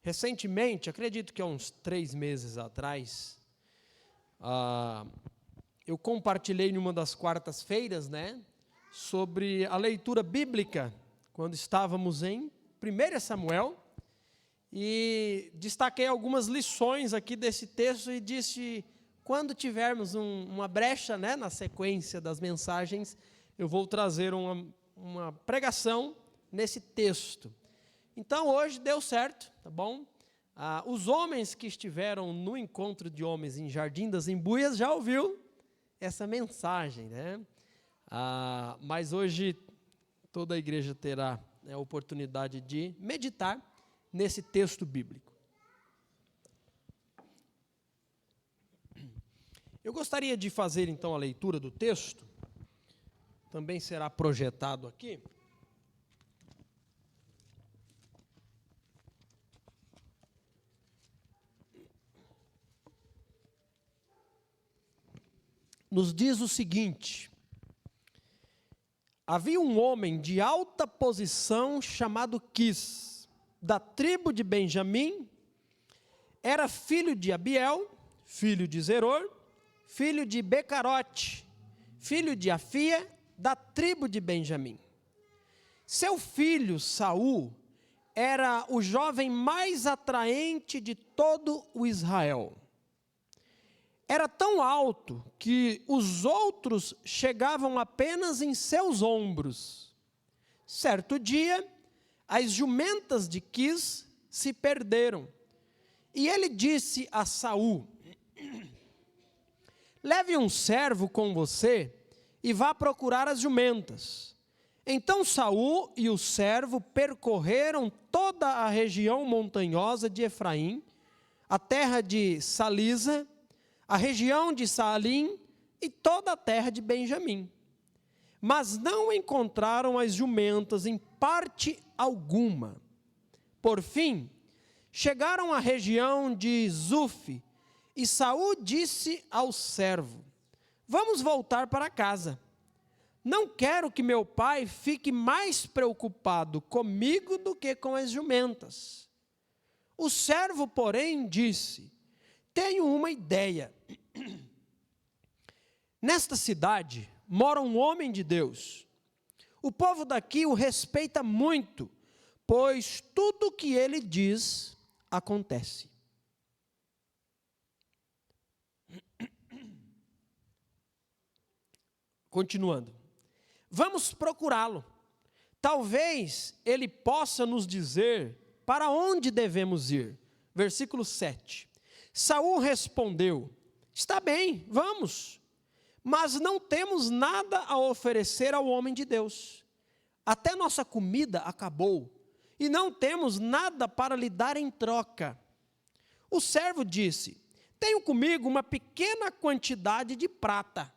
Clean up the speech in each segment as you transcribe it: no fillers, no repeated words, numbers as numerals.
Recentemente, acredito que há uns 3 meses atrás, eu compartilhei em uma das quartas-feiras, sobre a leitura bíblica, quando estávamos em 1 Samuel, e destaquei algumas lições aqui desse texto e disse, quando tivermos uma brecha, na sequência das mensagens, eu vou trazer uma pregação nesse texto. Então, hoje deu certo, tá bom? Os homens que estiveram no encontro de homens em Jardim das Embuias já ouviu essa mensagem, mas hoje toda a igreja terá a oportunidade de meditar nesse texto bíblico. Eu gostaria de fazer então a leitura do texto, também será projetado aqui. Nos diz o seguinte: havia um homem de alta posição chamado Quis, da tribo de Benjamim, era filho de Abiel, filho de Zeror, filho de Becarote, filho de Afia, da tribo de Benjamim. Seu filho Saul era o jovem mais atraente de todo o Israel. Era tão alto que os outros chegavam apenas em seus ombros. Certo dia, as jumentas de Quis se perderam. E ele disse a Saul: leve um servo com você e vá procurar as jumentas. Então Saul e o servo percorreram toda a região montanhosa de Efraim, a terra de Salisa, a região de Saalim e toda a terra de Benjamim. Mas não encontraram as jumentas em parte alguma. Por fim, chegaram à região de Zuf, e Saul disse ao servo: vamos voltar para casa. Não quero que meu pai fique mais preocupado comigo do que com as jumentas. O servo, porém, disse: tenho uma ideia. Nesta cidade mora um homem de Deus. O povo daqui o respeita muito, pois tudo o que ele diz acontece. Continuando. Vamos procurá-lo. Talvez ele possa nos dizer para onde devemos ir. Versículo 7. Saul respondeu: está bem, vamos, mas não temos nada a oferecer ao homem de Deus. Até nossa comida acabou, e não temos nada para lhe dar em troca. O servo disse: tenho comigo uma pequena quantidade de prata.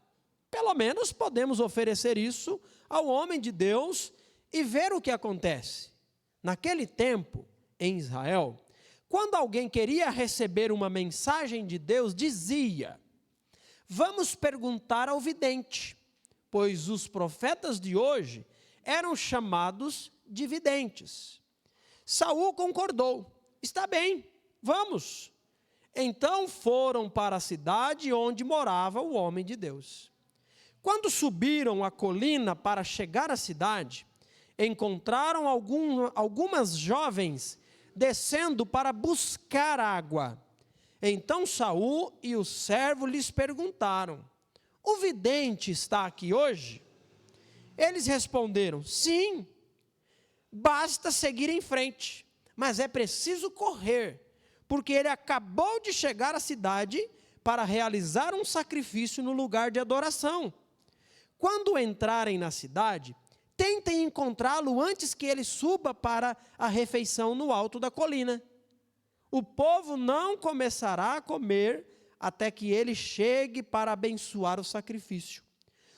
Pelo menos podemos oferecer isso ao homem de Deus e ver o que acontece. Naquele tempo, em Israel, quando alguém queria receber uma mensagem de Deus, dizia: vamos perguntar ao vidente, pois os profetas de hoje eram chamados de videntes. Saul concordou: está bem, vamos. Então foram para a cidade onde morava o homem de Deus. Quando subiram a colina para chegar à cidade, encontraram algumas jovens descendo para buscar água. Então Saul e o servo lhes perguntaram: o vidente está aqui hoje? Eles responderam: sim, basta seguir em frente, mas é preciso correr, porque ele acabou de chegar à cidade para realizar um sacrifício no lugar de adoração. Quando entrarem na cidade, tentem encontrá-lo antes que ele suba para a refeição no alto da colina. O povo não começará a comer até que ele chegue para abençoar o sacrifício.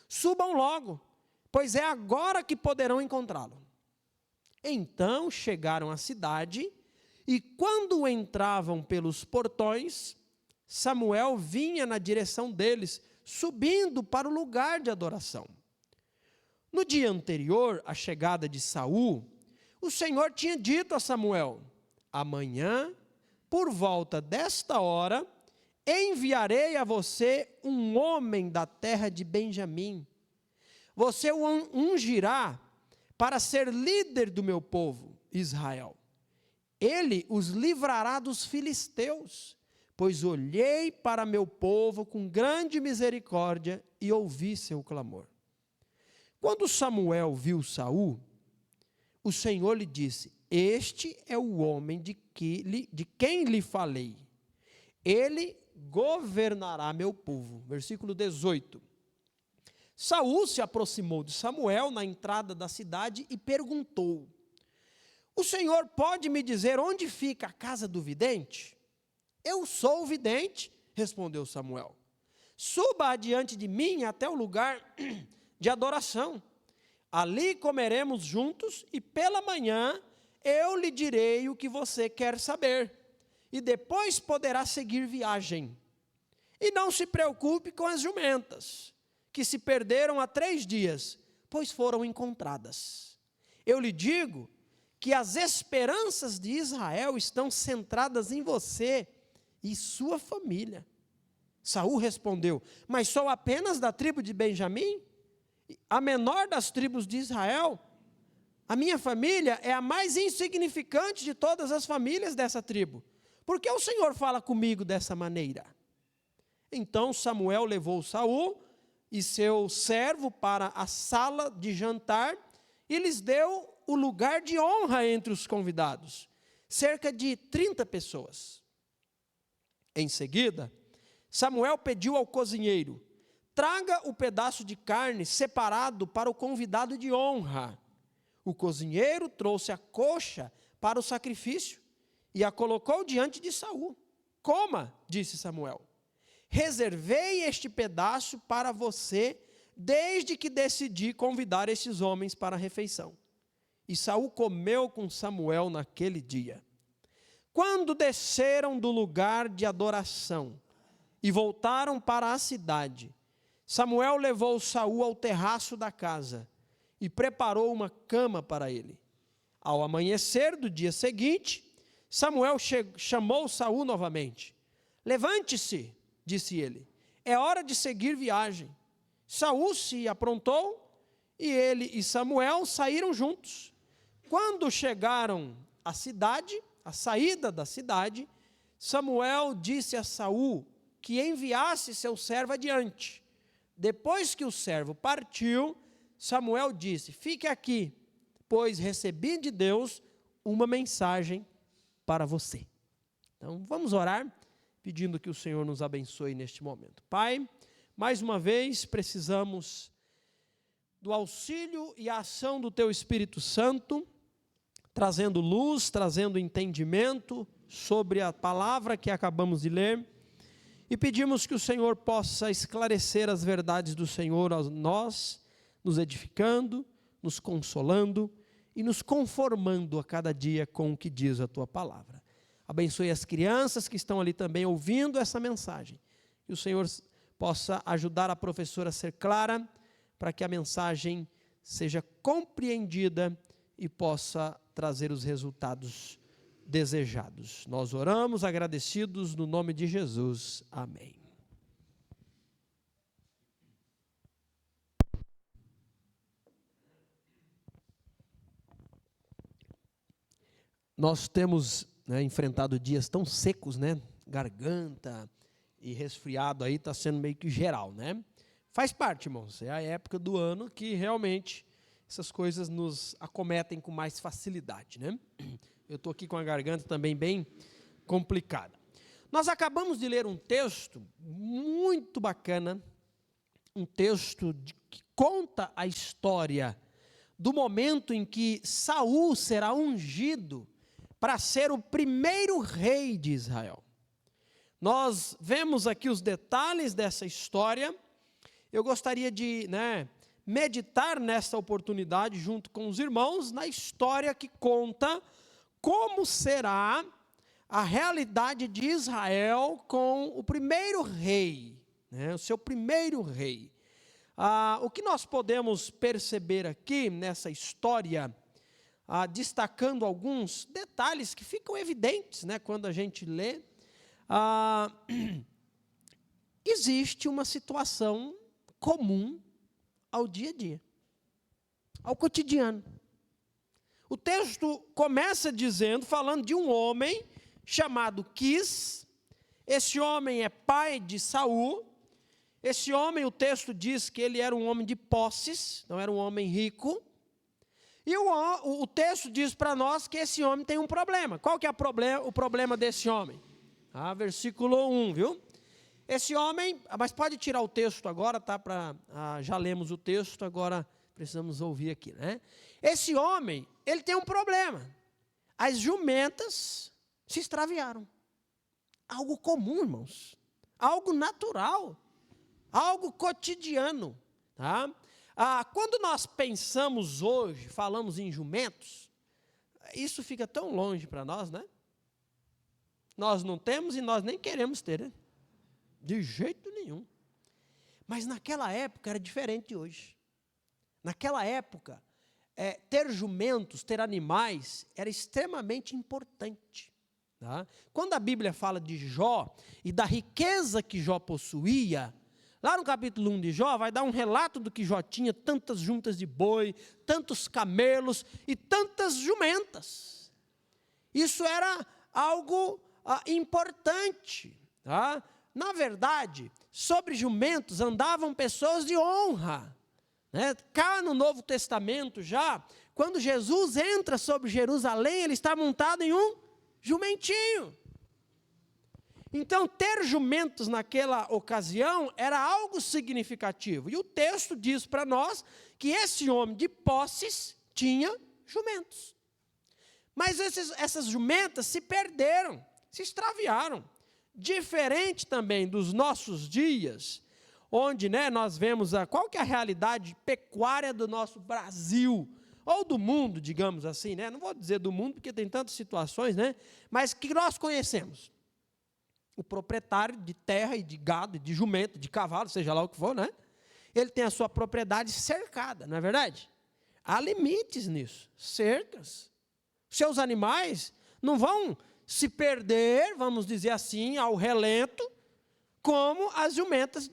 Subam logo, pois é agora que poderão encontrá-lo. Então chegaram à cidade, e quando entravam pelos portões, Samuel vinha na direção deles, subindo para o lugar de adoração. No dia anterior à chegada de Saul, o Senhor tinha dito a Samuel: amanhã por volta desta hora, enviarei a você um homem da terra de Benjamim. Você o ungirá para ser líder do meu povo, Israel. Ele os livrará dos filisteus, pois olhei para meu povo com grande misericórdia e ouvi seu clamor. Quando Samuel viu Saul, o Senhor lhe disse: este é o homem de quem lhe falei. Ele governará meu povo. Versículo 18. Saul se aproximou de Samuel na entrada da cidade e perguntou: o Senhor pode me dizer onde fica a casa do vidente? Eu sou o vidente, respondeu Samuel. Suba adiante de mim até o lugar de adoração. Ali comeremos juntos e pela manhã eu lhe direi o que você quer saber. E depois poderá seguir viagem. E não se preocupe com as jumentas, que se perderam há 3 dias, pois foram encontradas. Eu lhe digo que as esperanças de Israel estão centradas em você e sua família. Saul respondeu: mas sou apenas da tribo de Benjamim, a menor das tribos de Israel. A minha família é a mais insignificante de todas as famílias dessa tribo. Por que o Senhor fala comigo dessa maneira? Então Samuel levou Saul e seu servo para a sala de jantar e lhes deu o lugar de honra entre os convidados, cerca de 30 pessoas. Em seguida, Samuel pediu ao cozinheiro: traga o pedaço de carne separado para o convidado de honra. O cozinheiro trouxe a coxa para o sacrifício e a colocou diante de Saul. Coma, disse Samuel. Reservei este pedaço para você desde que decidi convidar esses homens para a refeição. E Saul comeu com Samuel naquele dia. Quando desceram do lugar de adoração e voltaram para a cidade, Samuel levou Saul ao terraço da casa e preparou uma cama para ele. Ao amanhecer do dia seguinte, Samuel chamou Saul novamente. Levante-se, disse ele, é hora de seguir viagem. Saul se aprontou e ele e Samuel saíram juntos. Quando chegaram à cidade, à saída da cidade, Samuel disse a Saul que enviasse seu servo adiante. Depois que o servo partiu, Samuel disse: fique aqui, pois recebi de Deus uma mensagem para você. Então vamos orar, pedindo que o Senhor nos abençoe neste momento. Pai, mais uma vez precisamos do auxílio e a ação do Teu Espírito Santo, trazendo luz, trazendo entendimento sobre a palavra que acabamos de ler, e pedimos que o Senhor possa esclarecer as verdades do Senhor a nós, nos edificando, nos consolando e nos conformando a cada dia com o que diz a Tua palavra. Abençoe as crianças que estão ali também ouvindo essa mensagem. Que o Senhor possa ajudar a professora a ser clara, para que a mensagem seja compreendida e possa trazer os resultados desejados. Nós oramos agradecidos no nome de Jesus. Amém. Nós temos enfrentado dias tão secos, garganta e resfriado aí está sendo meio que geral, Faz parte, irmãos, é a época do ano que realmente essas coisas nos acometem com mais facilidade, Eu estou aqui com a garganta também bem complicada. Nós acabamos de ler um texto muito bacana, um texto que conta a história do momento em que Saul será ungido para ser o primeiro rei de Israel. Nós vemos aqui os detalhes dessa história. Eu gostaria de meditar nessa oportunidade junto com os irmãos na história que conta como será a realidade de Israel com o primeiro rei, o seu primeiro rei. O que nós podemos perceber aqui nessa história destacando alguns detalhes que ficam evidentes, né, quando a gente lê. Existe uma situação comum ao dia a dia, ao cotidiano. O texto começa falando de um homem chamado Quis. Esse homem é pai de Saul. Esse homem, o texto diz que ele era um homem de posses, não era um homem rico. E o texto diz para nós que esse homem tem um problema. Qual que é o problema desse homem? Versículo 1, viu? Esse homem, mas pode tirar o texto agora, tá? Já lemos o texto, agora precisamos ouvir aqui, né? Esse homem, ele tem um problema. As jumentas se extraviaram. Algo comum, irmãos. Algo natural. Algo cotidiano. Tá? Quando nós pensamos hoje, falamos em jumentos, isso fica tão longe para nós, né? Nós não temos e nós nem queremos ter, né? De jeito nenhum. Mas naquela época era diferente de hoje. Naquela época, ter jumentos, ter animais, era extremamente importante. Tá? Quando a Bíblia fala de Jó e da riqueza que Jó possuía, lá no capítulo 1 de Jó, vai dar um relato do que Jó tinha, tantas juntas de boi, tantos camelos e tantas jumentas. Isso era algo importante. Tá? Na verdade, sobre jumentos andavam pessoas de honra. Né? Cá no Novo Testamento já, quando Jesus entra sobre Jerusalém, ele está montado em um jumentinho. Então, ter jumentos naquela ocasião era algo significativo. E o texto diz para nós que esse homem de posses tinha jumentos. Mas essas jumentas se perderam, se extraviaram. Diferente também dos nossos dias, onde, né, nós vemos qual que é a realidade pecuária do nosso Brasil, ou do mundo, digamos assim, né? Não vou dizer do mundo, porque tem tantas situações, né? Mas que nós conhecemos. O proprietário de terra e de gado, e de jumento, de cavalo, seja lá o que for, né? Ele tem a sua propriedade cercada, não é verdade? Há limites nisso, cercas. Seus animais não vão se perder, vamos dizer assim, ao relento, como as jumentas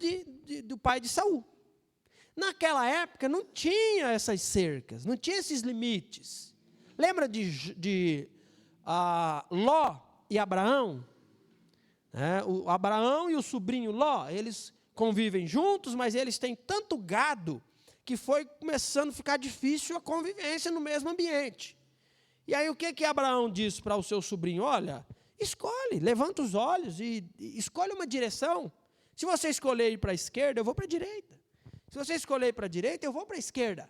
do pai de Saul. Naquela época não tinha essas cercas, não tinha esses limites. Lembra de Ló e Abraão? O Abraão e o sobrinho Ló, eles convivem juntos, mas eles têm tanto gado que foi começando a ficar difícil a convivência no mesmo ambiente. E aí o que Abraão disse para o seu sobrinho? Olha, escolhe, levanta os olhos e escolhe uma direção. Se você escolher ir para a esquerda, eu vou para a direita. Se você escolher ir para a direita, eu vou para a esquerda.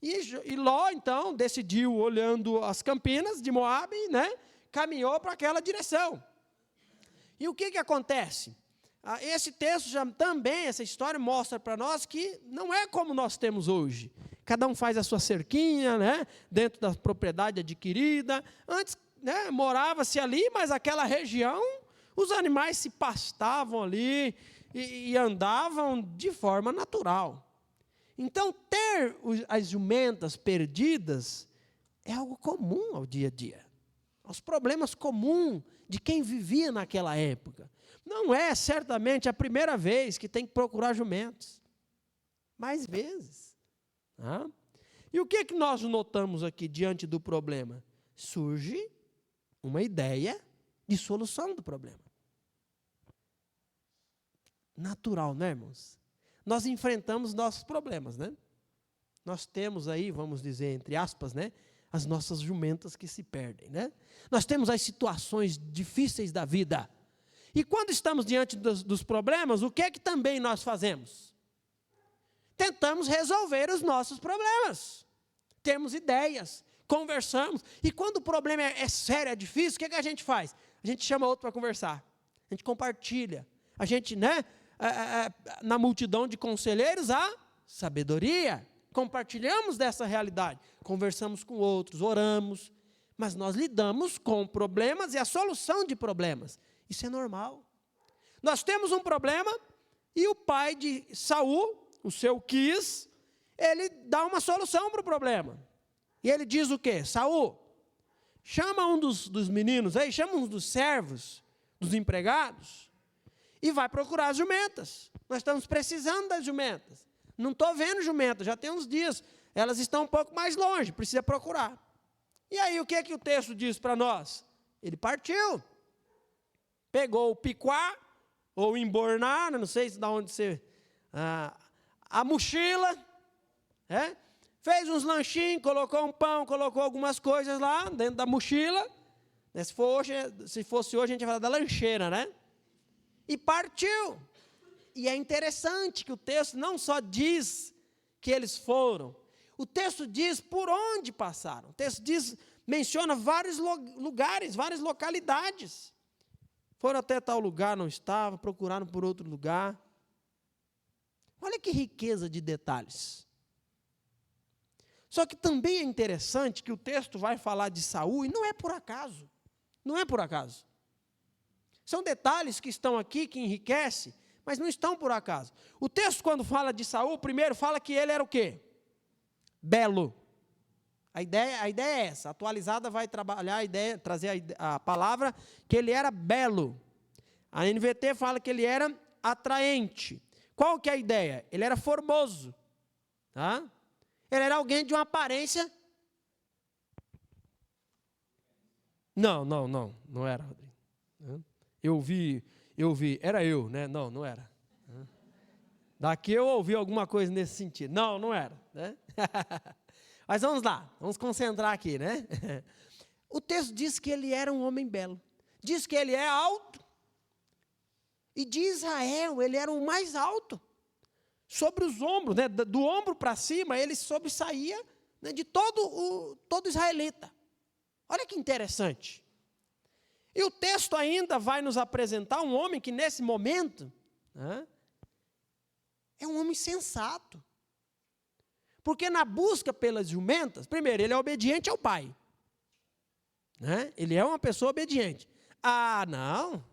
E Ló, então, decidiu, olhando as campinas de Moabe, né, caminhou para aquela direção. E o que acontece? Esse texto também, essa história, mostra para nós que não é como nós temos hoje. Cada um faz a sua cerquinha, né, dentro da propriedade adquirida. Antes, né, morava-se ali, mas aquela região, os animais se pastavam ali e andavam de forma natural. Então, ter as jumentas perdidas é algo comum ao dia a dia. Os problemas comuns de quem vivia naquela época. Não é, certamente, a primeira vez que tem que procurar jumentos. Mais vezes. E o que nós notamos aqui diante do problema? Surge uma ideia de solução do problema. Natural, né, irmãos? Nós enfrentamos nossos problemas, né? Nós temos aí, vamos dizer, entre aspas, né, as nossas jumentas que se perdem, né? Nós temos as situações difíceis da vida. E quando estamos diante dos problemas, o que é que também nós fazemos? Tentamos resolver os nossos problemas. Temos ideias, conversamos. E quando o problema é sério, é difícil, o que é que a gente faz? A gente chama outro para conversar. A gente compartilha. A gente, né, na multidão de conselheiros, há sabedoria. Compartilhamos dessa realidade. Conversamos com outros, oramos. Mas nós lidamos com problemas e a solução de problemas. Isso é normal. Nós temos um problema e o pai de Saul, o seu Quis, ele dá uma solução para o problema. E ele diz o quê? Saul, chama um dos meninos aí, chama um dos servos, dos empregados, e vai procurar as jumentas. Nós estamos precisando das jumentas. Não estou vendo jumentas, já tem uns dias, elas estão um pouco mais longe, precisa procurar. E aí, o que é que o texto diz para nós? Ele partiu, pegou o piquá, ou embornar, não sei de onde você... a mochila, fez uns lanchinhos, colocou um pão, colocou algumas coisas lá dentro da mochila. Se fosse hoje, a gente ia falar da lancheira, né? E partiu. E é interessante que o texto não só diz que eles foram, o texto diz por onde passaram. O texto menciona vários lugares, várias localidades. Foram até tal lugar, não estava, procuraram por outro lugar. Olha que riqueza de detalhes. Só que também é interessante que o texto vai falar de Saul, e não é por acaso. Não é por acaso. São detalhes que estão aqui, que enriquecem, mas não estão por acaso. O texto, quando fala de Saul, primeiro fala que ele era o quê? Belo. A ideia é essa. A atualizada vai trabalhar a ideia, trazer a palavra que ele era belo. A NVT fala que ele era atraente. Qual que é a ideia? Ele era formoso. Tá? Ele era alguém de uma aparência... Não era, Rodrigo. Eu vi, era eu, né? Não era. Daqui eu ouvi alguma coisa nesse sentido. Não era, né? Mas vamos lá, vamos concentrar aqui, né? O texto diz que ele era um homem belo. Diz que ele é alto. E de Israel, ele era o mais alto. Sobre os ombros, né? Do ombro para cima, ele sobressaía, né? De todo israelita. Olha que interessante. E o texto ainda vai nos apresentar um homem que nesse momento, né, é um homem sensato. Porque na busca pelas jumentas, primeiro, ele é obediente ao pai. Né? Ele é uma pessoa obediente. Não.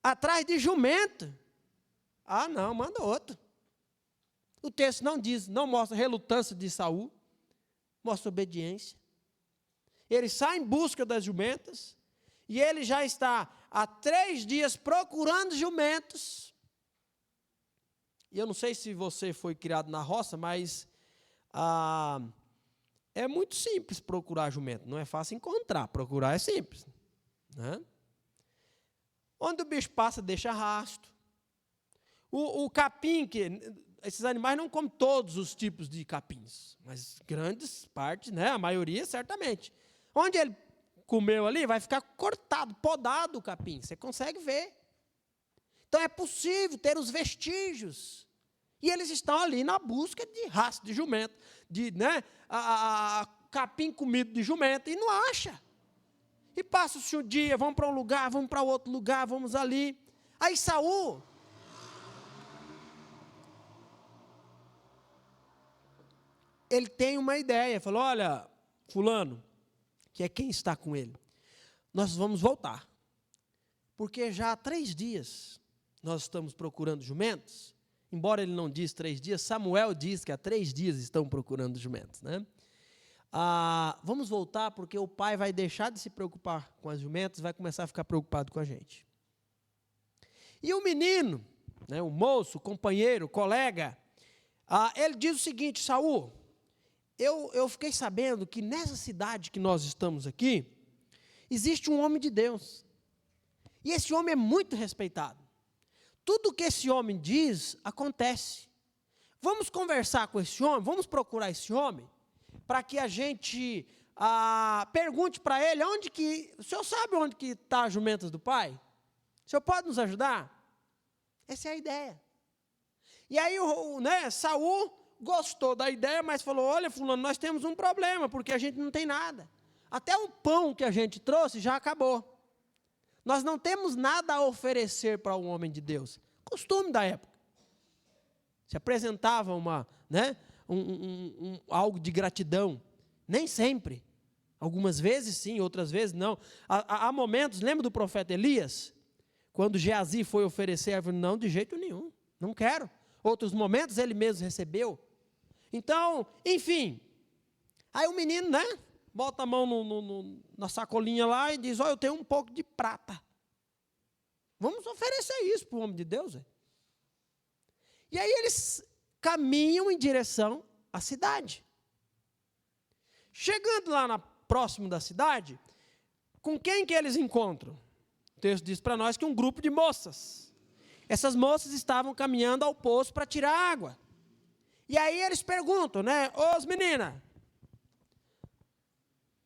Atrás de jumento. Não, manda outro. O texto não mostra relutância de Saul, mostra obediência. Ele sai em busca das jumentas, e ele já está há 3 dias procurando jumentos. E eu não sei se você foi criado na roça, mas é muito simples procurar jumento. Não é fácil encontrar, procurar é simples. Né? Onde o bicho passa, deixa rastro. O capim, esses animais não comem todos os tipos de capins, mas grandes partes, né, a maioria certamente. Onde ele comeu ali, vai ficar cortado, podado o capim, você consegue ver. Então é possível ter os vestígios. E eles estão ali na busca de rastro de jumento, de capim comido de jumento, e não acha. E passa-se um dia, vamos para um lugar, vamos para outro lugar, vamos ali. Aí Saul, ele tem uma ideia, falou, olha, fulano, que é quem está com ele, nós vamos voltar, porque já há 3 dias nós estamos procurando jumentos, embora ele não diz 3 dias, Samuel diz que há 3 dias estão procurando jumentos, né? Vamos voltar, porque o pai vai deixar de se preocupar com as jumentas, vai começar a ficar preocupado com a gente. E o menino, né, o moço, o companheiro, o colega, ele diz o seguinte, Saul, eu fiquei sabendo que nessa cidade que nós estamos aqui, existe um homem de Deus. E esse homem é muito respeitado. Tudo que esse homem diz, acontece. Vamos conversar com esse homem, vamos procurar esse homem, para que a gente pergunte para ele, o senhor sabe onde que está as jumentas do pai? O senhor pode nos ajudar? Essa é a ideia. E aí, Saul gostou da ideia, mas falou, olha, fulano, nós temos um problema, porque a gente não tem nada. Até o pão que a gente trouxe já acabou. Nós não temos nada a oferecer para um homem de Deus. Costume da época. Se apresentava algo de gratidão. Nem sempre. Algumas vezes sim, outras vezes não. Há momentos, lembra do profeta Elias? Quando Geazi foi oferecer, ele falou, não, de jeito nenhum, não quero. Outros momentos ele mesmo recebeu. Então, enfim, Aí o menino, né, bota a mão na sacolinha lá e diz, eu tenho um pouco de prata. Vamos oferecer isso para o homem de Deus. E aí eles caminham em direção à cidade. Chegando lá próximo da cidade, com quem que eles encontram? O texto diz para nós que um grupo de moças. Essas moças estavam caminhando ao poço para tirar água. E aí eles perguntam, né? Ô, meninas,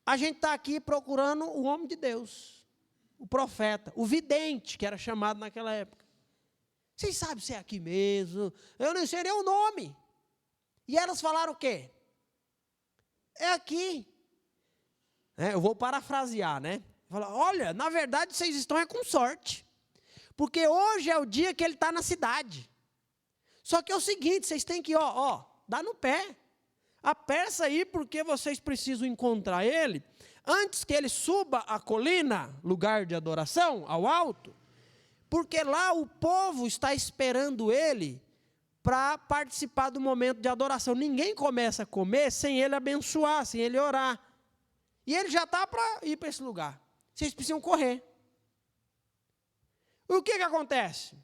a gente está aqui procurando o homem de Deus, o profeta, o vidente, que era chamado naquela época. Vocês sabem se é aqui mesmo? Eu não sei nem o nome. E elas falaram o quê? É aqui. Eu vou parafrasear, né? Falar, olha, na verdade vocês estão com sorte. Porque hoje é o dia que ele está na cidade. Só que é o seguinte, vocês têm que, dar no pé. Apressa aí, porque vocês precisam encontrar ele antes que ele suba a colina, lugar de adoração, ao alto, porque lá o povo está esperando ele para participar do momento de adoração. Ninguém começa a comer sem ele abençoar, sem ele orar. E ele já está para ir para esse lugar. Vocês precisam correr. O que acontece?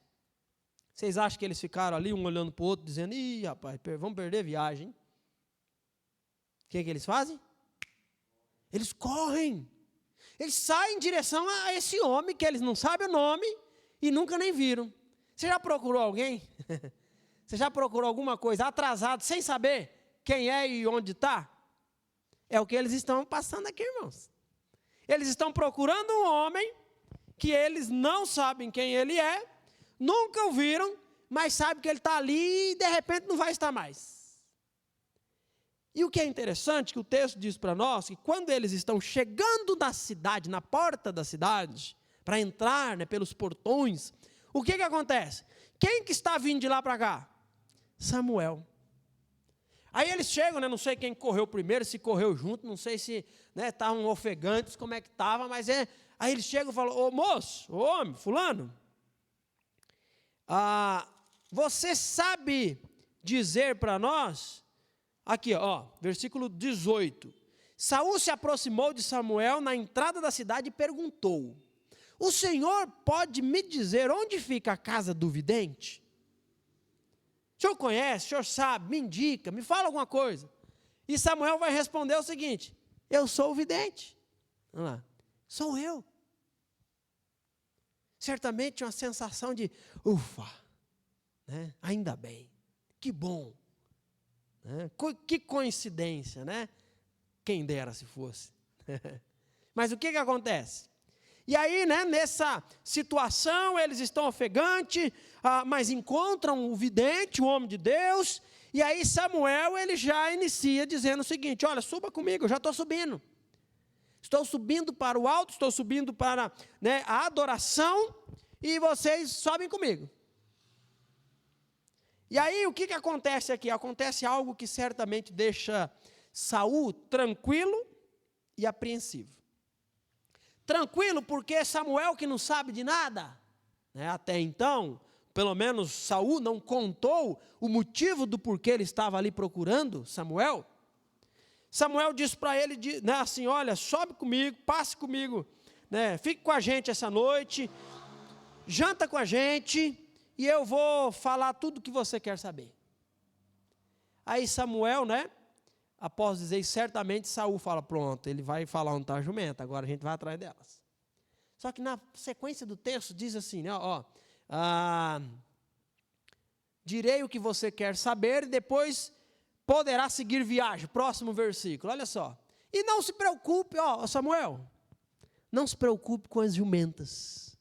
Vocês acham que eles ficaram ali, um olhando para o outro, dizendo, ih, rapaz, vamos perder a viagem. O que eles fazem? Eles correm. Eles saem em direção a esse homem, que eles não sabem o nome e nunca nem viram. Você já procurou alguém? Você já procurou alguma coisa atrasado, sem saber quem é e onde está? É o que eles estão passando aqui, irmãos. Eles estão procurando um homem que eles não sabem quem ele é, nunca o viram, mas sabem que ele está ali e de repente não vai estar mais. E o que é interessante, que o texto diz para nós, que quando eles estão chegando na cidade, na porta da cidade, para entrar, né, pelos portões, o que acontece? Quem que está vindo de lá para cá? Samuel. Aí eles chegam, né, não sei quem correu primeiro, se correu junto, não sei se estavam ofegantes, como é que estava, mas aí eles chegam e falam, ô moço, ô homem, fulano, você sabe dizer para nós, aqui, versículo 18, Saul se aproximou de Samuel na entrada da cidade e perguntou, o Senhor pode me dizer onde fica a casa do vidente? O senhor conhece, o senhor sabe, me indica, me fala alguma coisa. E Samuel vai responder o seguinte, eu sou o vidente. Vamos lá, sou eu. Certamente uma sensação de, ufa, né? Ainda bem, que bom. Né? Que coincidência, né? Quem dera se fosse. Mas o que acontece? E aí, né, nessa situação, eles estão ofegantes, mas encontram o vidente, o homem de Deus, e aí Samuel, ele já inicia dizendo o seguinte, olha, suba comigo, eu já estou subindo. Estou subindo para o alto, estou subindo para, né, a adoração, e vocês sobem comigo. E aí, o que acontece aqui? Acontece algo que certamente deixa Saul tranquilo e apreensivo. Tranquilo porque Samuel, que não sabe de nada, né, até então, pelo menos Saul não contou o motivo do porquê ele estava ali procurando Samuel. Samuel disse para ele, né, assim, olha, sobe comigo, passe comigo, né, fique com a gente essa noite, janta com a gente, e eu vou falar tudo o que você quer saber. Aí Samuel, né, após dizer isso, certamente Saul fala, pronto, ele vai falar onde está a jumenta, agora a gente vai atrás delas. Só que na sequência do texto diz assim, né, direi o que você quer saber e depois poderá seguir viagem. Próximo versículo, olha só. E não se preocupe, Samuel, não se preocupe com as jumentas.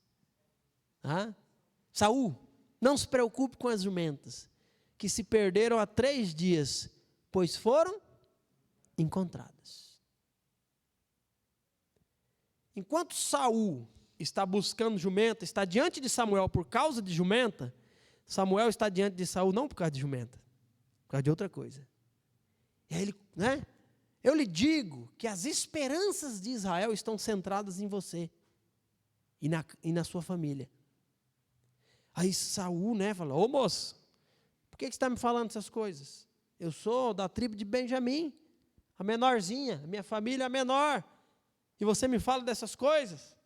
Saul, não se preocupe com as jumentas, que se perderam há 3 dias, pois foram encontradas. Enquanto Saul está buscando jumenta, está diante de Samuel por causa de jumenta, Samuel está diante de Saul não por causa de jumenta, por causa de outra coisa. E aí ele, né? Eu lhe digo que as esperanças de Israel estão centradas em você e na sua família. Aí Saul, né, fala, ô moço, por que você está me falando essas coisas? Eu sou da tribo de Benjamim. a menorzinha, a minha família é a menor, e você me fala dessas coisas?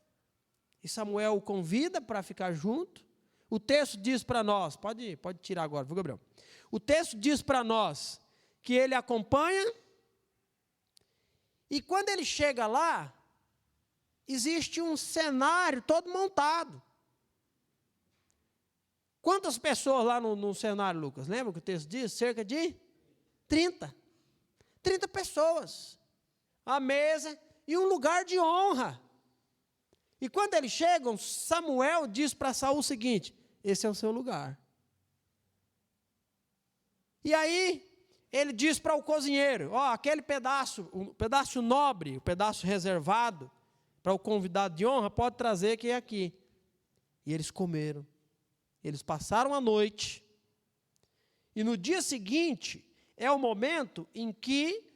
E Samuel o convida para ficar junto. O texto diz para nós, pode tirar agora, viu, Gabriel? O texto diz para nós que ele acompanha, e quando ele chega lá, existe um cenário todo montado. Quantas pessoas lá no cenário, Lucas? Lembra que o texto diz? Cerca de 30. 30 pessoas. A mesa e um lugar de honra. E quando eles chegam, Samuel diz para Saul o seguinte: esse é o seu lugar. E aí, ele diz para o cozinheiro: ó, aquele pedaço, o pedaço nobre, o pedaço reservado para o convidado de honra, pode trazer que é aqui. E eles comeram. Eles passaram a noite. E no dia seguinte, é o momento em que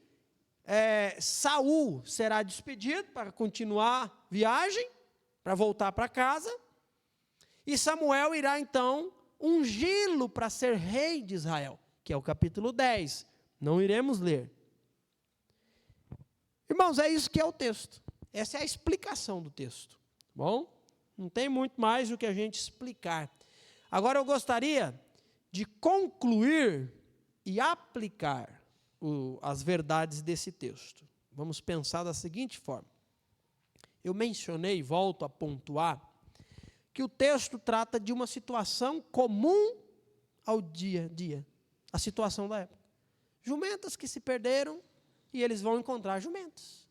Saul será despedido para continuar a viagem, para voltar para casa. E Samuel irá então ungí-lo para ser rei de Israel, que é o capítulo 10. Não iremos ler. Irmãos, é isso que é o texto. Essa é a explicação do texto. Bom, não tem muito mais o que a gente explicar. Agora eu gostaria de concluir e aplicar as verdades desse texto. Vamos pensar da seguinte forma. Eu mencionei, volto a pontuar, que o texto trata de uma situação comum ao dia a dia, a situação da época. Jumentas que se perderam e eles vão encontrar jumentas.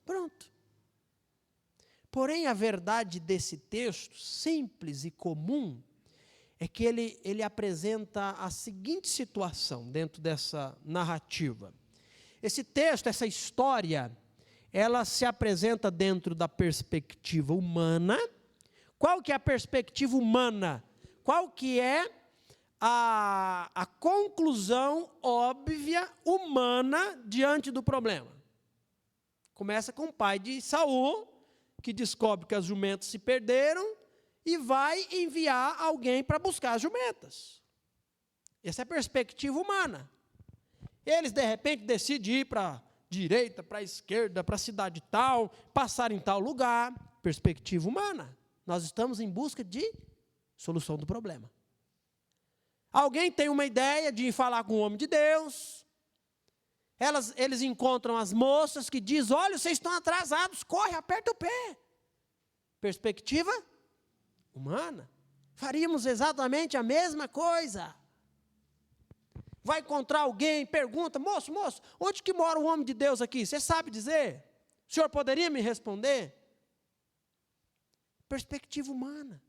Pronto. Porém, a verdade desse texto, simples e comum, é que ele apresenta a seguinte situação dentro dessa narrativa. Esse texto, essa história, ela se apresenta dentro da perspectiva humana. Qual que é a perspectiva humana? Qual que é a conclusão óbvia humana diante do problema? Começa com o pai de Saul, que descobre que as jumentas se perderam e vai enviar alguém para buscar as jumentas. Essa é a perspectiva humana. Eles, de repente, decidem ir para a direita, para a esquerda, para a cidade tal, passar em tal lugar. Perspectiva humana. Nós estamos em busca de solução do problema. Alguém tem uma ideia de ir falar com o homem de Deus. Eles encontram as moças que dizem: olha, vocês estão atrasados, corre, aperta o pé. Perspectiva humana. Faríamos exatamente a mesma coisa. Vai encontrar alguém, pergunta: moço, onde que mora o homem de Deus aqui? Você sabe dizer? O senhor poderia me responder? Perspectiva humana.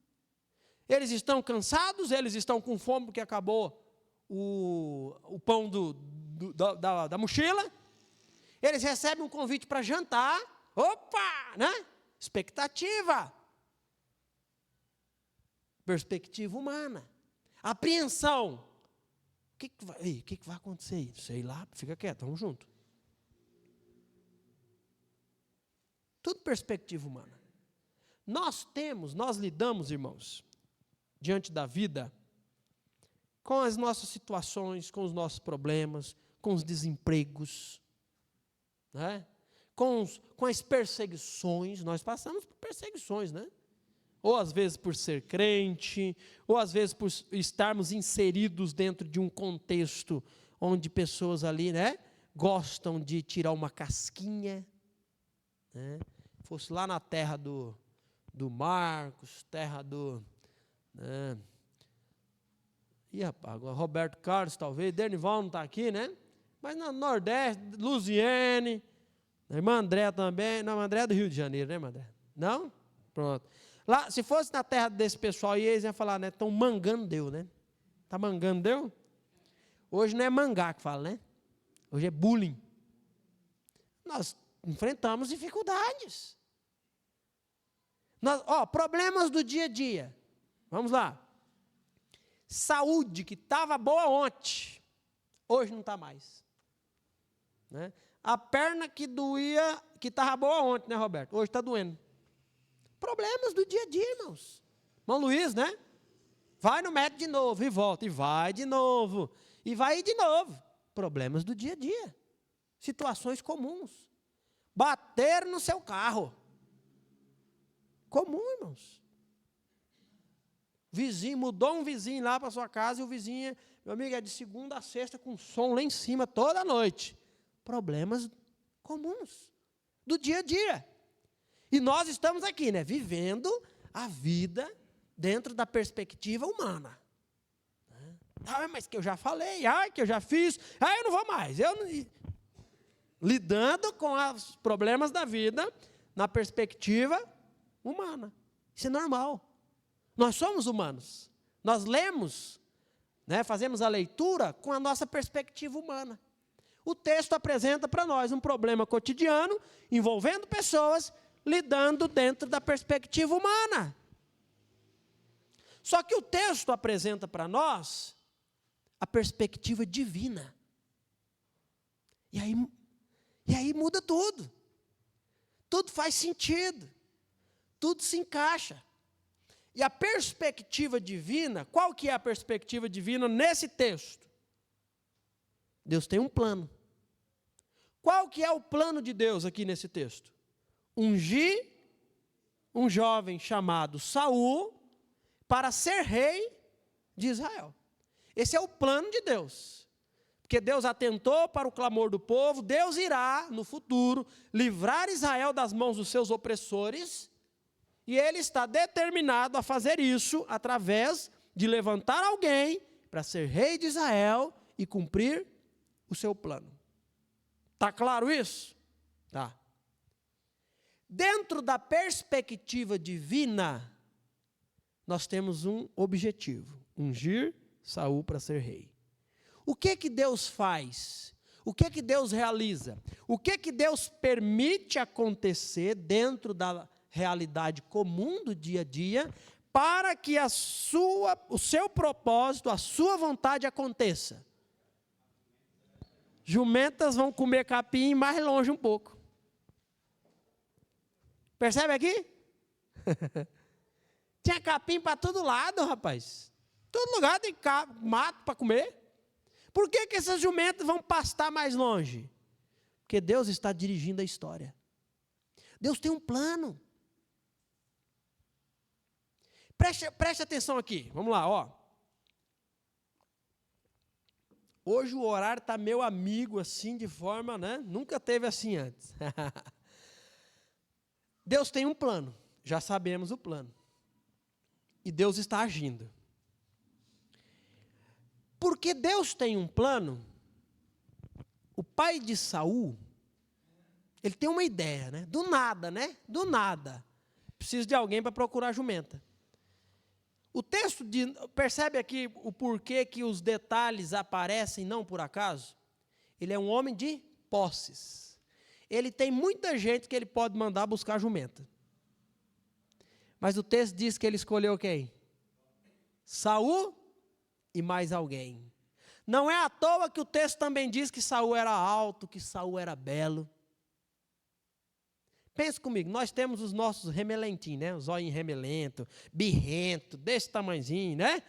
Eles estão cansados, eles estão com fome porque acabou o pão da mochila. Eles recebem um convite para jantar. Opa, né? Expectativa. Perspectiva humana. Apreensão. O que vai acontecer? Sei lá, fica quieto, vamos junto. Tudo perspectiva humana. Nós lidamos, irmãos, diante da vida, com as nossas situações, com os nossos problemas, com os desempregos, né? com as perseguições. Nós passamos por perseguições, né? Ou às vezes por ser crente, ou às vezes por estarmos inseridos dentro de um contexto onde pessoas ali, né, gostam de tirar uma casquinha, né? Fosse lá na terra do Marcos, terra do... né? Ih, rapaz, agora Roberto Carlos talvez, Denival não está aqui, né? Mas no Nordeste, Luziene, a irmã André também. Não, a André é do Rio de Janeiro, né, irmã André? Não? Pronto. Lá, se fosse na terra desse pessoal aí, eles iam falar, né? Estão mangando Deus, né? Está mangando Deus? Hoje não é mangá que fala, né? Hoje é bullying. Nós enfrentamos dificuldades. Problemas do dia a dia. Vamos lá. Saúde, que estava boa ontem, hoje não está mais. Né? A perna que doía, que estava boa ontem, né, Roberto? Hoje está doendo. Problemas do dia a dia, irmãos. Irmão Luiz, né? Vai no médico de novo e volta, e vai de novo, e vai de novo. Problemas do dia a dia. Situações comuns. Bater no seu carro. Comum, irmãos. Vizinho, mudou um vizinho lá para sua casa e o vizinho, meu amigo, é de segunda a sexta com som lá em cima toda noite. Problemas comuns do dia a dia. E nós estamos aqui, né, vivendo a vida dentro da perspectiva humana. Ah, mas que eu já falei, que eu já fiz, eu não vou mais. Lidando com os problemas da vida na perspectiva humana. Isso é normal. Nós somos humanos. Nós lemos, né, fazemos a leitura com a nossa perspectiva humana. O texto apresenta para nós um problema cotidiano, envolvendo pessoas, lidando dentro da perspectiva humana. Só que o texto apresenta para nós a perspectiva divina. E aí muda tudo. Tudo faz sentido. Tudo se encaixa. E a perspectiva divina, qual que é a perspectiva divina nesse texto? Deus tem um plano. Qual que é o plano de Deus aqui nesse texto? Ungir um jovem chamado Saul para ser rei de Israel. Esse é o plano de Deus. Porque Deus atentou para o clamor do povo, Deus irá, no futuro, livrar Israel das mãos dos seus opressores, e Ele está determinado a fazer isso através de levantar alguém para ser rei de Israel e cumprir o seu plano. Está claro isso? Tá. Dentro da perspectiva divina, nós temos um objetivo: ungir Saul para ser rei. O que Deus faz? O que Deus realiza? O que Deus permite acontecer dentro da realidade comum do dia a dia para que o seu propósito, a sua vontade aconteça? Jumentas vão comer capim mais longe um pouco. Percebe aqui? Tinha capim para todo lado, rapaz. Todo lugar tem mato para comer. Por que essas jumentas vão pastar mais longe? Porque Deus está dirigindo a história. Deus tem um plano. Preste atenção aqui. Vamos lá, ó. Hoje o horário está meu amigo assim, de forma, né? Nunca teve assim antes. Deus tem um plano. Já sabemos o plano. E Deus está agindo. Porque Deus tem um plano, o pai de Saul, ele tem uma ideia, né? Do nada, né? Do nada. Precisa de alguém para procurar a jumenta. O texto percebe aqui o porquê que os detalhes aparecem não por acaso? Ele é um homem de posses. Ele tem muita gente que ele pode mandar buscar a jumenta. Mas o texto diz que ele escolheu quem? Saul e mais alguém. Não é à toa que o texto também diz que Saul era alto, que Saul era belo. Pense comigo, nós temos os nossos remelentinhos, né? Os olhinhos remelento, birrento, desse tamanhozinho, né?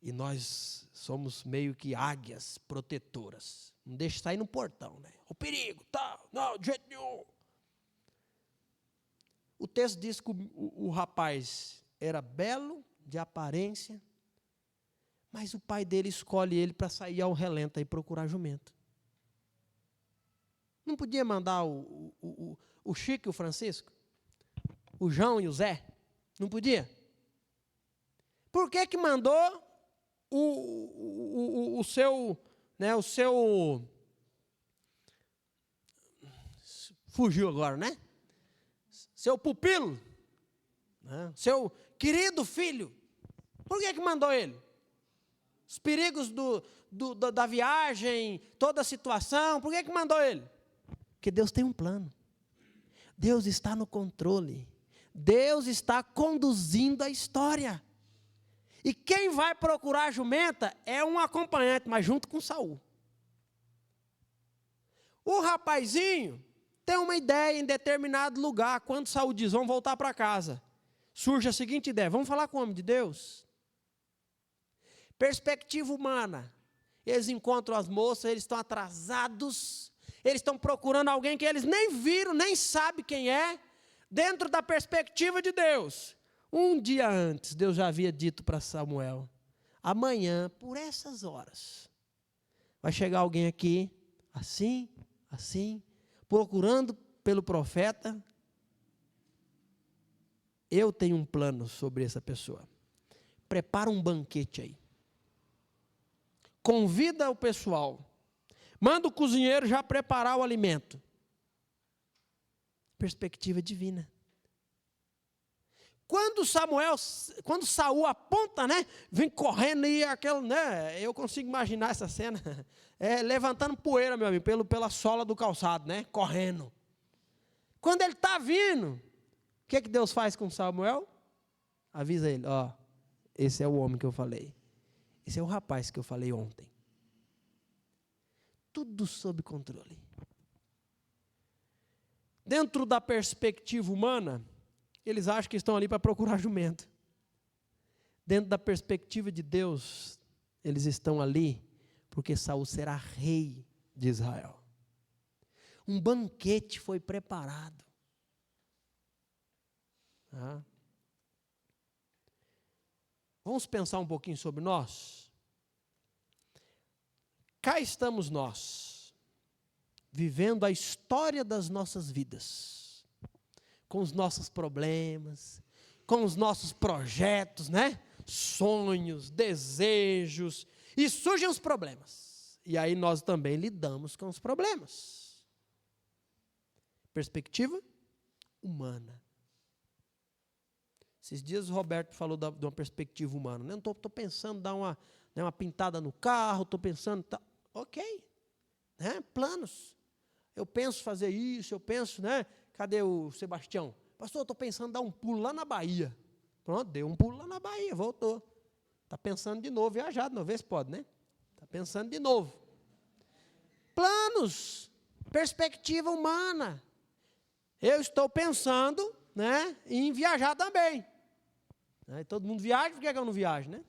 E nós somos meio que águias protetoras. Não deixa sair no portão, né? O perigo, tal, não, de jeito nenhum. O texto diz que o rapaz era belo, de aparência, mas o pai dele escolhe ele para sair ao relento e procurar jumento. Não podia mandar o Chico e o Francisco? O João e o Zé? Não podia? Por que mandou o seu, né, o seu... Fugiu agora, né? Seu pupilo, né? Seu querido filho. Por que mandou ele? Os perigos da viagem, toda a situação, por que mandou ele? Porque Deus tem um plano. Deus está no controle. Deus está conduzindo a história. E quem vai procurar a jumenta é um acompanhante, mas junto com Saul. O rapazinho tem uma ideia em determinado lugar. Quando Saul diz, vamos voltar para casa, surge a seguinte ideia: vamos falar com o homem de Deus? Perspectiva humana. Eles encontram as moças, eles estão atrasados, eles estão procurando alguém que eles nem viram, nem sabem quem é, dentro da perspectiva de Deus. Um dia antes, Deus já havia dito para Samuel: amanhã, por essas horas, vai chegar alguém aqui, assim, assim, procurando pelo profeta. Eu tenho um plano sobre essa pessoa. Prepara um banquete aí. Convida o pessoal. Manda o cozinheiro já preparar o alimento. Perspectiva divina. Quando Saul aponta, né, vem correndo e aquele, né, eu consigo imaginar essa cena, levantando poeira, meu amigo, pela sola do calçado, né, correndo. Quando ele está vindo, o que Deus faz com Samuel? Avisa ele: ó, esse é o homem que eu falei. Esse é o rapaz que eu falei ontem. Tudo sob controle. Dentro da perspectiva humana, eles acham que estão ali para procurar jumento. Dentro da perspectiva de Deus, eles estão ali porque Saul será rei de Israel. Um banquete foi preparado. Vamos pensar um pouquinho sobre nós? Cá estamos nós, vivendo a história das nossas vidas, com os nossos problemas, com os nossos projetos, né? Sonhos, desejos, e surgem os problemas. E aí nós também lidamos com os problemas. Perspectiva humana. Esses dias o Roberto falou de uma perspectiva humana. Não estou pensando em dar uma pintada no carro, estou pensando... Ok, né? Planos. Eu penso fazer isso, eu penso, né? Cadê o Sebastião? Pastor, eu estou pensando em dar um pulo lá na Bahia. Pronto, deu um pulo lá na Bahia, voltou. Está pensando de novo, viajar de novo, vê se pode, né? Está pensando de novo. Planos, perspectiva humana. Eu estou pensando, né, em viajar também. Todo mundo viaja, por que eu não viajo, né?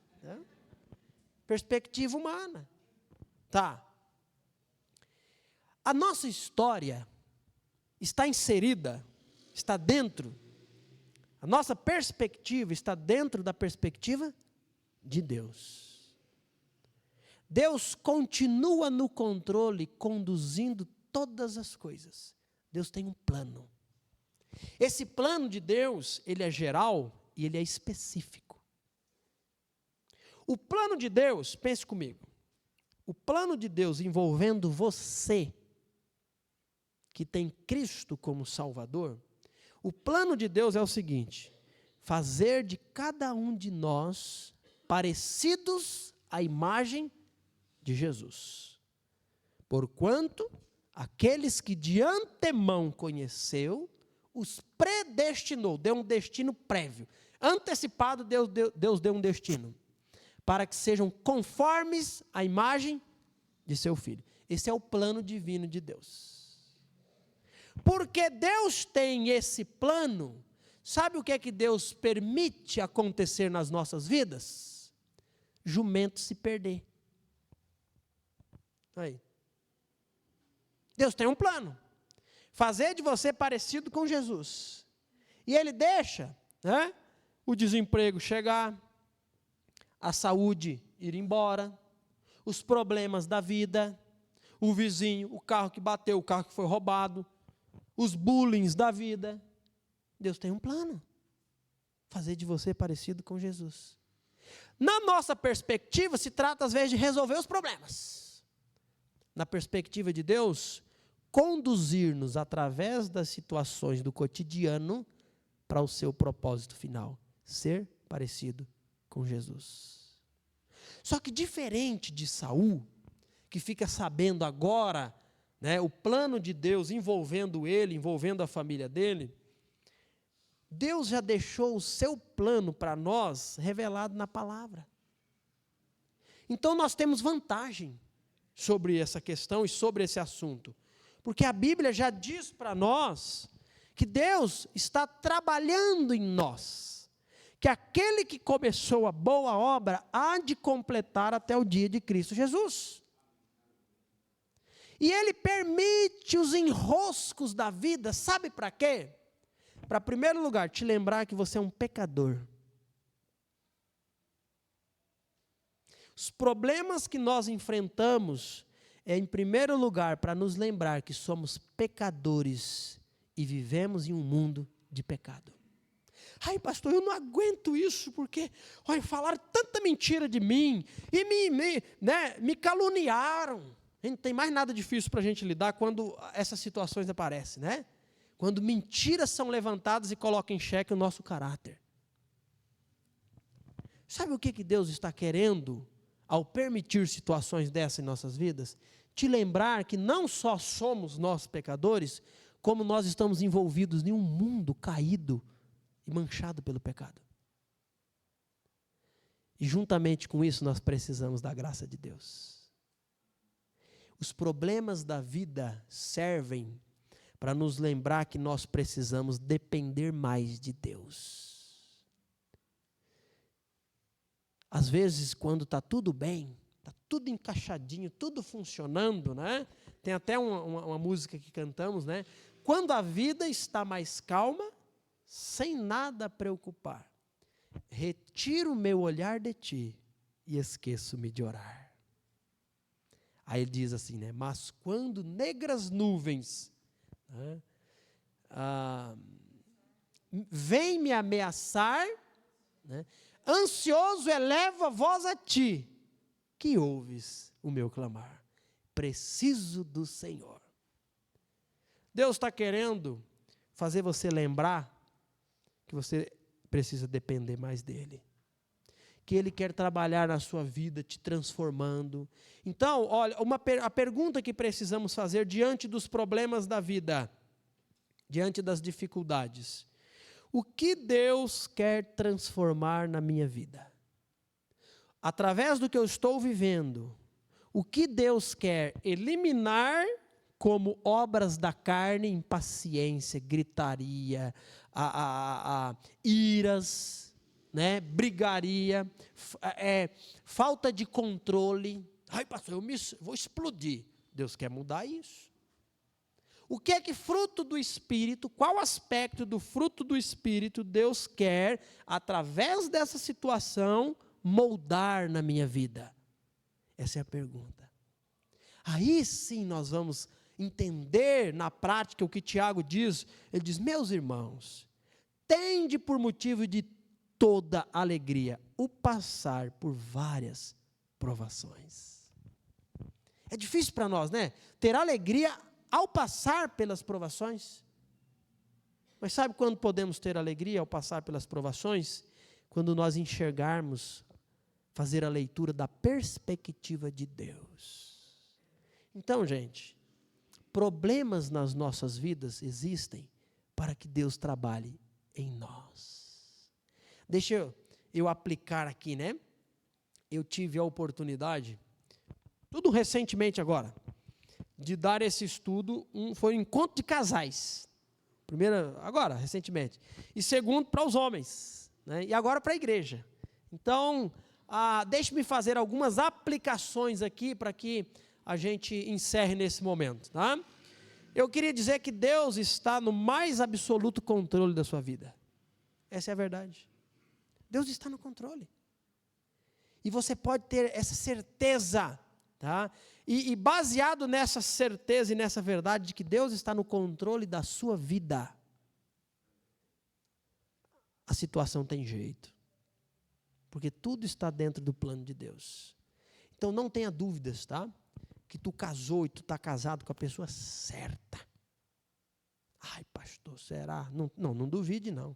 Perspectiva humana. Tá. A nossa história está inserida, está dentro, a nossa perspectiva está dentro da perspectiva de Deus. Deus continua no controle, conduzindo todas as coisas. Deus tem um plano. Esse plano de Deus, ele é geral e ele é específico. O plano de Deus, pense comigo, o plano de Deus envolvendo você, que tem Cristo como Salvador, o plano de Deus é o seguinte: fazer de cada um de nós parecidos à imagem de Jesus. Porquanto, aqueles que de antemão conheceu, os predestinou, deu um destino prévio. Antecipado, Deus deu um destino, para que sejam conformes à imagem de seu Filho. Esse é o plano divino de Deus. Porque Deus tem esse plano, sabe o que é que Deus permite acontecer nas nossas vidas? Jumento se perder. Aí. Deus tem um plano. Fazer de você parecido com Jesus. E Ele deixa, né, o desemprego chegar, a saúde ir embora, os problemas da vida, o vizinho, o carro que bateu, o carro que foi roubado, os bullying da vida. Deus tem um plano. Fazer de você parecido com Jesus. Na nossa perspectiva, se trata às vezes de resolver os problemas. Na perspectiva de Deus, conduzir-nos através das situações do cotidiano para o seu propósito final, ser parecido com Jesus. Só que diferente de Saul, que fica sabendo agora, né, o plano de Deus envolvendo ele, envolvendo a família dele, Deus já deixou o seu plano para nós revelado na palavra. Então nós temos vantagem sobre essa questão e sobre esse assunto, porque a Bíblia já diz para nós que Deus está trabalhando em nós, que aquele que começou a boa obra há de completar até o dia de Cristo Jesus. E Ele permite os enroscos da vida, sabe para quê? Para, em primeiro lugar, te lembrar que você é um pecador. Os problemas que nós enfrentamos é, em primeiro lugar, para nos lembrar que somos pecadores e vivemos em um mundo de pecado. Ai, pastor, eu não aguento isso, porque olha, falaram tanta mentira de mim, e me caluniaram. Não tem mais nada difícil para a gente lidar quando essas situações aparecem, né? Quando mentiras são levantadas e colocam em xeque o nosso caráter. Sabe o que Deus está querendo ao permitir situações dessas em nossas vidas? Te lembrar que não só somos nós pecadores, como nós estamos envolvidos em um mundo caído e manchado pelo pecado. E juntamente com isso nós precisamos da graça de Deus. Os problemas da vida servem para nos lembrar que nós precisamos depender mais de Deus. Às vezes, quando está tudo bem, está tudo encaixadinho, tudo funcionando, né? Tem até uma música que cantamos, né? Quando a vida está mais calma, sem nada a preocupar, retiro o meu olhar de ti e esqueço-me de orar. Aí ele diz assim, né? Mas quando negras nuvens, né, vem me ameaçar, né, ansioso elevo a voz a ti, que ouves o meu clamar. Preciso do Senhor. Deus está querendo fazer você lembrar que você precisa depender mais dEle. Que Ele quer trabalhar na sua vida, te transformando. Então, olha, a pergunta que precisamos fazer diante dos problemas da vida, diante das dificuldades. O que Deus quer transformar na minha vida? Através do que eu estou vivendo, o que Deus quer eliminar como obras da carne, impaciência, gritaria, iras, né, brigaria, falta de controle. Ai, pastor, vou explodir. Deus quer mudar isso. O que é que fruto do Espírito, qual aspecto do fruto do Espírito Deus quer, através dessa situação, moldar na minha vida? Essa é a pergunta. Aí sim nós vamos entender na prática o que Tiago diz. Ele diz, meus irmãos, tende por motivo de toda alegria o passar por várias provações. É difícil para nós, né? Ter alegria ao passar pelas provações. Mas sabe quando podemos ter alegria ao passar pelas provações? Quando nós enxergarmos, fazer a leitura da perspectiva de Deus. Então, gente, problemas nas nossas vidas existem para que Deus trabalhe em nós. Deixa eu aplicar aqui, né? Eu tive a oportunidade, tudo recentemente agora, de dar esse estudo, foi um encontro de casais. Primeiro, agora, recentemente. E segundo, para os homens, né? E agora para a igreja. Então, deixe-me fazer algumas aplicações aqui para que a gente encerre nesse momento, tá? Eu queria dizer que Deus está no mais absoluto controle da sua vida. Essa é a verdade. Deus está no controle. E você pode ter essa certeza, tá? E baseado nessa certeza e nessa verdade de que Deus está no controle da sua vida, a situação tem jeito. Porque tudo está dentro do plano de Deus. Então não tenha dúvidas, tá? Que tu casou e tu está casado com a pessoa certa. Ai, pastor, será? Não duvide, não.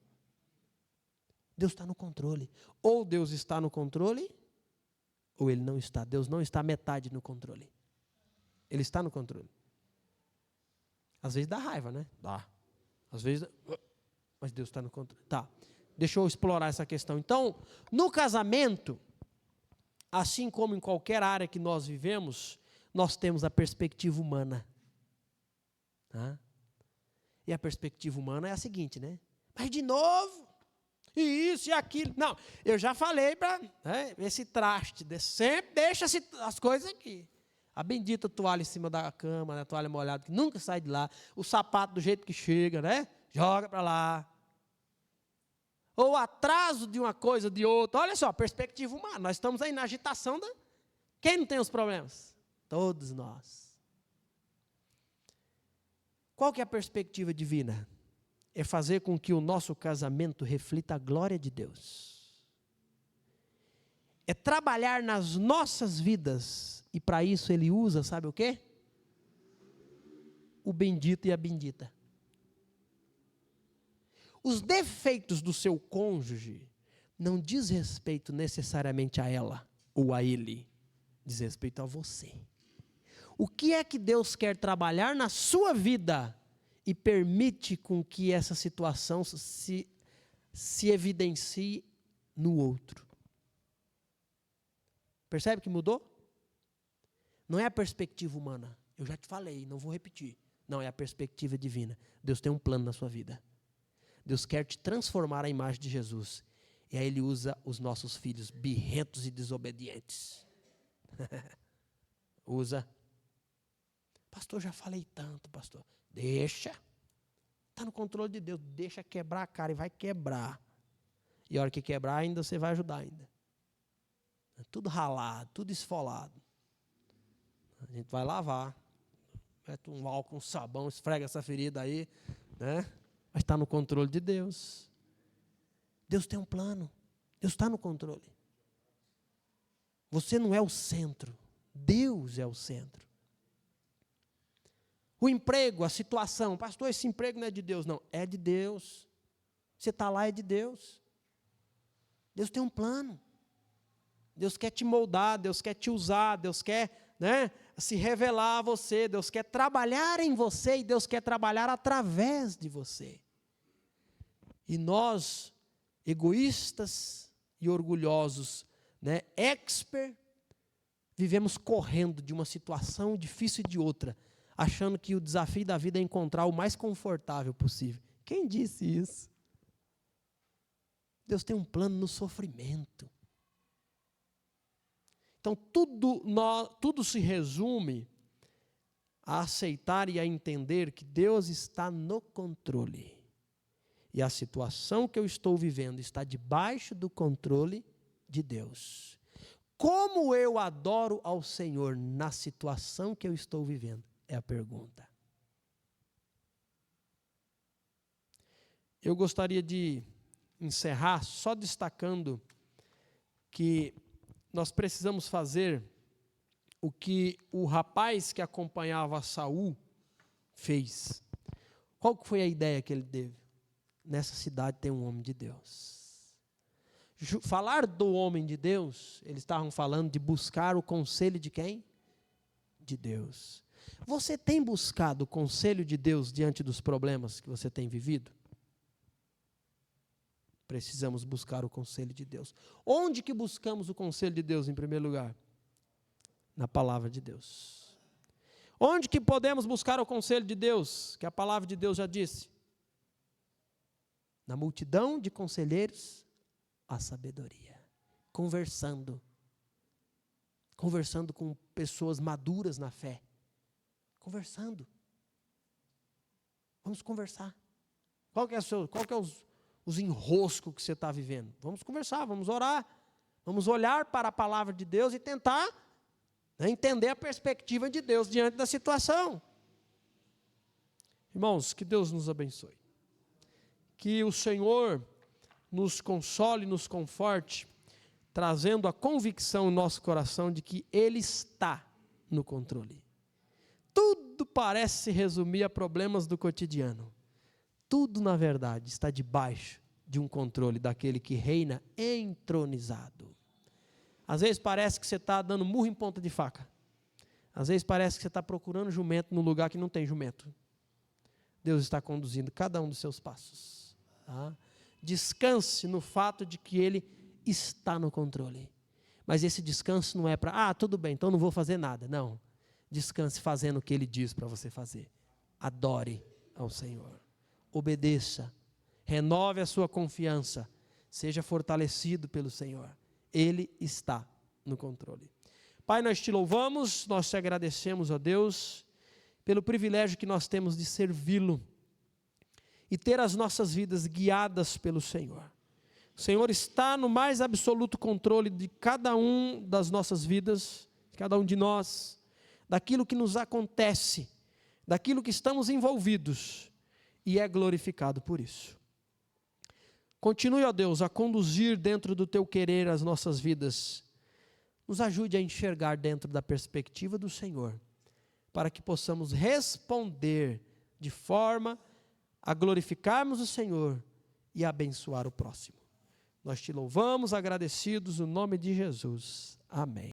Deus está no controle. Ou Deus está no controle, ou Ele não está. Deus não está metade no controle. Ele está no controle. Às vezes dá raiva, né? Dá. Às vezes, mas Deus está no controle. Tá. Deixa eu explorar essa questão. Então, no casamento, assim como em qualquer área que nós vivemos, nós temos a perspectiva humana. Tá? E a perspectiva humana é a seguinte, né? Mas de novo, e isso e aquilo. Não, eu já falei para esse traste, sempre deixa as coisas aqui. A bendita toalha em cima da cama, né? A toalha molhada que nunca sai de lá. O sapato do jeito que chega, né? Joga para lá. Ou o atraso de uma coisa, de outra. Olha só, perspectiva humana. Nós estamos aí na agitação da... Quem não tem os problemas? Todos nós. Qual que é a perspectiva divina? É fazer com que o nosso casamento reflita a glória de Deus. É trabalhar nas nossas vidas. E para isso ele usa, sabe o quê? O bendito e a bendita. Os defeitos do seu cônjuge não diz respeito necessariamente a ela ou a ele. Diz respeito a você. O que é que Deus quer trabalhar na sua vida e permite com que essa situação se evidencie no outro? Percebe que mudou? Não é a perspectiva humana. Eu já te falei, não vou repetir. Não, é a perspectiva divina. Deus tem um plano na sua vida. Deus quer te transformar à imagem de Jesus. E aí ele usa os nossos filhos birrentos e desobedientes. Usa. Pastor, já falei tanto, pastor. Deixa. Está no controle de Deus. Deixa quebrar a cara e vai quebrar. E a hora que quebrar ainda, você vai ajudar ainda. Tudo ralado, tudo esfolado. A gente vai lavar. Mete um álcool, um sabão, esfrega essa ferida aí, né? Mas está no controle de Deus. Deus tem um plano. Deus está no controle. Você não é o centro. Deus é o centro. O emprego, a situação. Pastor, esse emprego não é de Deus. Não, é de Deus. Você está lá, é de Deus. Deus tem um plano. Deus quer te moldar, Deus quer te usar, Deus quer, né, se revelar a você, Deus quer trabalhar em você e Deus quer trabalhar através de você. E nós, egoístas e orgulhosos, né, vivemos correndo de uma situação difícil e de outra, achando que o desafio da vida é encontrar o mais confortável possível. Quem disse isso? Deus tem um plano no sofrimento. Então, tudo se resume a aceitar e a entender que Deus está no controle. E a situação que eu estou vivendo está debaixo do controle de Deus. Como eu adoro ao Senhor na situação que eu estou vivendo? É a pergunta. Eu gostaria de encerrar só destacando que nós precisamos fazer o que o rapaz que acompanhava Saul fez. Qual que foi a ideia que ele teve? Nessa cidade tem um homem de Deus. Falar do homem de Deus, eles estavam falando de buscar o conselho de quem? De Deus. Você tem buscado o conselho de Deus diante dos problemas que você tem vivido? Precisamos buscar o conselho de Deus. Onde que buscamos o conselho de Deus em primeiro lugar? Na palavra de Deus. Onde que podemos buscar o conselho de Deus? Que a palavra de Deus já disse. Na multidão de conselheiros, a sabedoria. Conversando com pessoas maduras na fé. Conversando. Vamos conversar. Qual que é os enroscos que você está vivendo? Vamos conversar, vamos orar. Vamos olhar para a palavra de Deus e tentar, né, entender a perspectiva de Deus diante da situação. Irmãos, que Deus nos abençoe. Que o Senhor nos console, nos conforte, trazendo a convicção no nosso coração de que Ele está no controle. Tudo parece se resumir a problemas do cotidiano. Tudo, na verdade, está debaixo de um controle daquele que reina entronizado. Às vezes parece que você está dando murro em ponta de faca. Às vezes parece que você está procurando jumento no lugar que não tem jumento. Deus está conduzindo cada um dos seus passos. Tá? Descanse no fato de que Ele está no controle. Mas esse descanso não é para, tudo bem, então não vou fazer nada. Não. Descanse fazendo o que Ele diz para você fazer. Adore ao Senhor. Obedeça. Renove a sua confiança. Seja fortalecido pelo Senhor. Ele está no controle. Pai, nós te louvamos, nós te agradecemos, ó Deus, pelo privilégio que nós temos de servi-lo e ter as nossas vidas guiadas pelo Senhor. O Senhor está no mais absoluto controle de cada um das nossas vidas, cada um de nós, daquilo que nos acontece, daquilo que estamos envolvidos, e é glorificado por isso. Continue, ó Deus, a conduzir dentro do teu querer as nossas vidas. Nos ajude a enxergar dentro da perspectiva do Senhor, para que possamos responder de forma a glorificarmos o Senhor e abençoar o próximo. Nós te louvamos, agradecidos, no nome de Jesus. Amém.